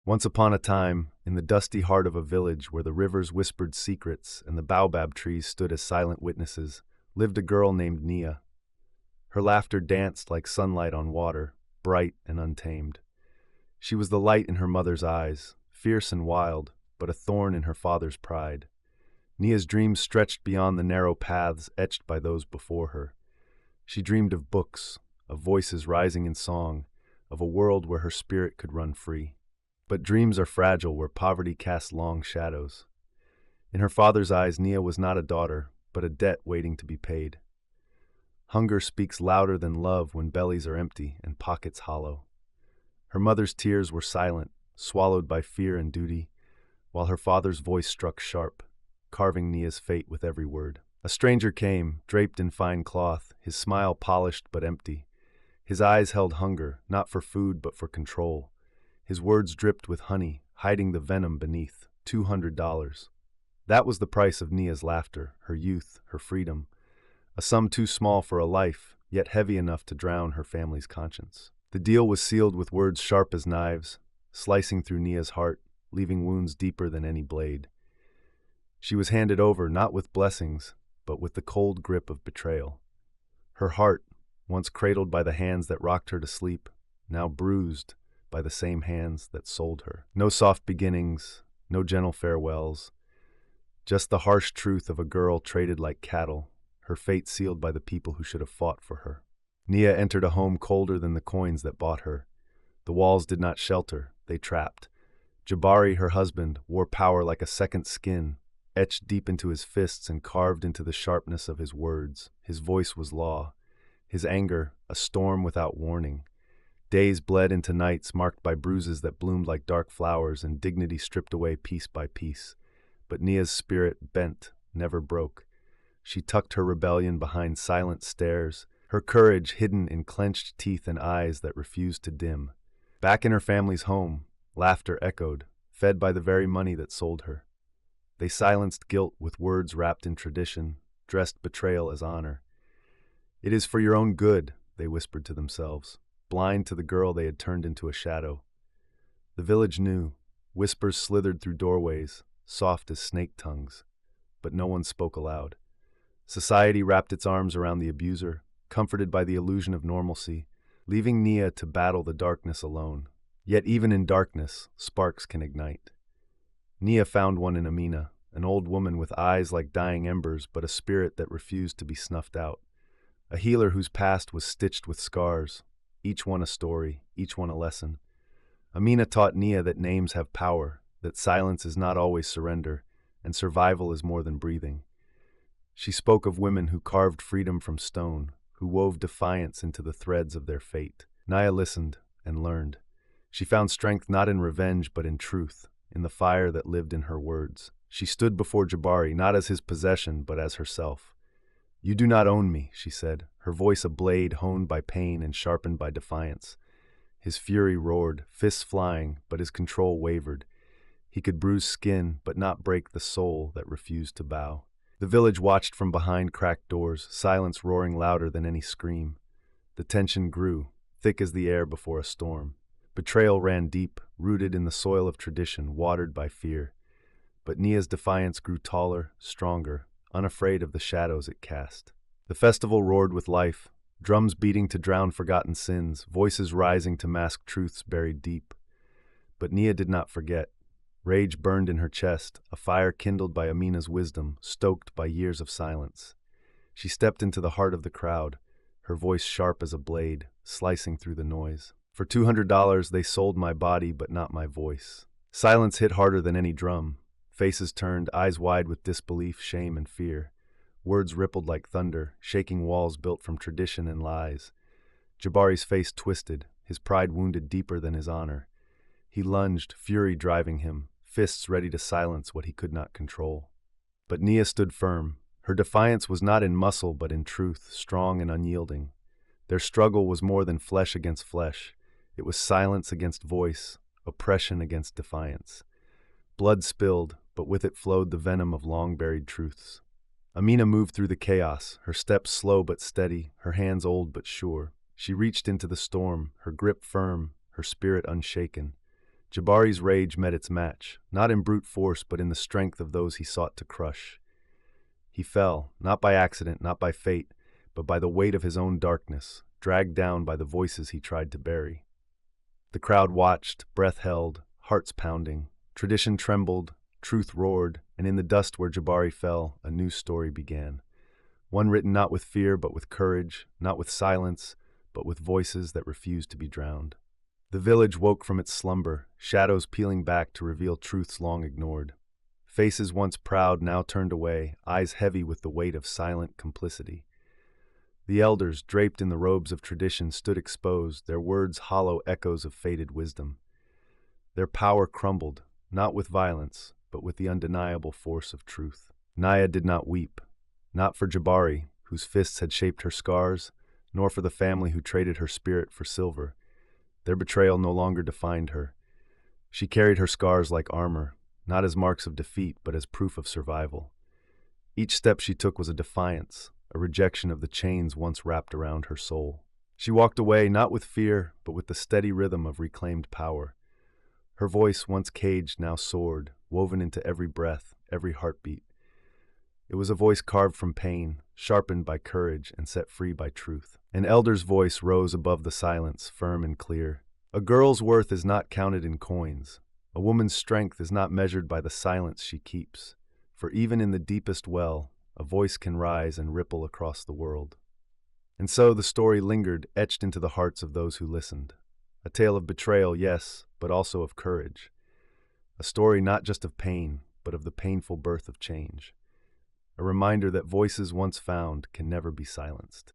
Once upon a time, in the dusty heart of a village where the rivers whispered secrets and the baobab trees stood as silent witnesses, lived a girl named Nia. Her laughter danced like sunlight on water, bright and untamed. She was the light in her mother's eyes, fierce and wild, but a thorn in her father's pride. Nia's dreams stretched beyond the narrow paths etched by those before her. She dreamed of books, of voices rising in song, of a world where her spirit could run free. But dreams are fragile where poverty casts long shadows. In her father's eyes, Nia was not a daughter, but a debt waiting to be paid. Hunger speaks louder than love when bellies are empty and pockets hollow. Her mother's tears were silent, swallowed by fear and duty, while her father's voice struck sharp, carving Nia's fate with every word. A stranger came, draped in fine cloth, his smile polished but empty. His eyes held hunger, not for food but for control. His words dripped with honey, hiding the venom beneath. $200. That was the price of Nia's laughter, her youth, her freedom. A sum too small for a life, yet heavy enough to drown her family's conscience. The deal was sealed with words sharp as knives, slicing through Nia's heart, leaving wounds deeper than any blade. She was handed over not with blessings, but with the cold grip of betrayal. Her heart, once cradled by the hands that rocked her to sleep, now bruised by the same hands that sold her. No soft beginnings, no gentle farewells, just the harsh truth of a girl traded like cattle, her fate sealed by the people who should have fought for her. Nia entered a home colder than the coins that bought her. The walls did not shelter, they trapped. Jabari, her husband, wore power like a second skin, etched deep into his fists and carved into the sharpness of his words. His voice was law, his anger a storm without warning. Days bled into nights marked by bruises that bloomed like dark flowers and dignity stripped away piece by piece. But Nia's spirit bent, never broke. She tucked her rebellion behind silent stares, her courage hidden in clenched teeth and eyes that refused to dim. Back in her family's home, laughter echoed, fed by the very money that sold her. They silenced guilt with words wrapped in tradition, dressed betrayal as honor. "It is for your own good," they whispered to themselves, blind to the girl they had turned into a shadow. The village knew. Whispers slithered through doorways, soft as snake tongues, but no one spoke aloud. Society wrapped its arms around the abuser, comforted by the illusion of normalcy, leaving Nia to battle the darkness alone. Yet even in darkness, sparks can ignite. Nia found one in Amina, an old woman with eyes like dying embers but a spirit that refused to be snuffed out. A healer whose past was stitched with scars, each one a story, each one a lesson. Amina taught Nia that names have power, that silence is not always surrender, and survival is more than breathing. She spoke of women who carved freedom from stone, who wove defiance into the threads of their fate. Nia listened and learned. She found strength not in revenge but in truth, in the fire that lived in her words. She stood before Jabari not as his possession but as herself. "You do not own me," she said, her voice a blade honed by pain and sharpened by defiance. His fury roared, fists flying, but his control wavered. He could bruise skin but not break the soul that refused to bow. The village watched from behind cracked doors, silence roaring louder than any scream. The tension grew, thick as the air before a storm. Betrayal ran deep, rooted in the soil of tradition, watered by fear. But Nia's defiance grew taller, stronger, unafraid of the shadows it cast. The festival roared with life, drums beating to drown forgotten sins, voices rising to mask truths buried deep. But Nia did not forget. Rage burned in her chest, a fire kindled by Amina's wisdom, stoked by years of silence. She stepped into the heart of the crowd, her voice sharp as a blade, slicing through the noise. "For $200 they sold my body but not my voice." Silence hit harder than any drum. Faces turned, eyes wide with disbelief, shame, and fear. Words rippled like thunder, shaking walls built from tradition and lies. Jabari's face twisted, his pride wounded deeper than his honor. He lunged, fury driving him, fists ready to silence what he could not control. But Nia stood firm. Her defiance was not in muscle but in truth, strong and unyielding. Their struggle was more than flesh against flesh. It was silence against voice, oppression against defiance. Blood spilled, but with it flowed the venom of long-buried truths. Amina moved through the chaos, her steps slow but steady, her hands old but sure. She reached into the storm, her grip firm, her spirit unshaken. Jabari's rage met its match, not in brute force but in the strength of those he sought to crush. He fell, not by accident, not by fate, but by the weight of his own darkness, dragged down by the voices he tried to bury. The crowd watched, breath held, hearts pounding. Tradition trembled, truth roared, and in the dust where Jabari fell, a new story began. One written not with fear but with courage, not with silence, but with voices that refused to be drowned. The village woke from its slumber, shadows peeling back to reveal truths long ignored. Faces once proud now turned away, eyes heavy with the weight of silent complicity. The elders, draped in the robes of tradition, stood exposed, their words hollow echoes of faded wisdom. Their power crumbled, not with violence, but with the undeniable force of truth. Naya did not weep, not for Jabari, whose fists had shaped her scars, nor for the family who traded her spirit for silver. Their betrayal no longer defined her. She carried her scars like armor, not as marks of defeat, but as proof of survival. Each step she took was a defiance, a rejection of the chains once wrapped around her soul. She walked away not with fear, but with the steady rhythm of reclaimed power. Her voice, once caged, now soared, woven into every breath, every heartbeat. It was a voice carved from pain, sharpened by courage, and set free by truth. An elder's voice rose above the silence, firm and clear. A girl's worth is not counted in coins. A woman's strength is not measured by the silence she keeps. For even in the deepest well, a voice can rise and ripple across the world. And so the story lingered, etched into the hearts of those who listened. A tale of betrayal, yes, but also of courage. A story not just of pain, but of the painful birth of change. A reminder that voices once found can never be silenced.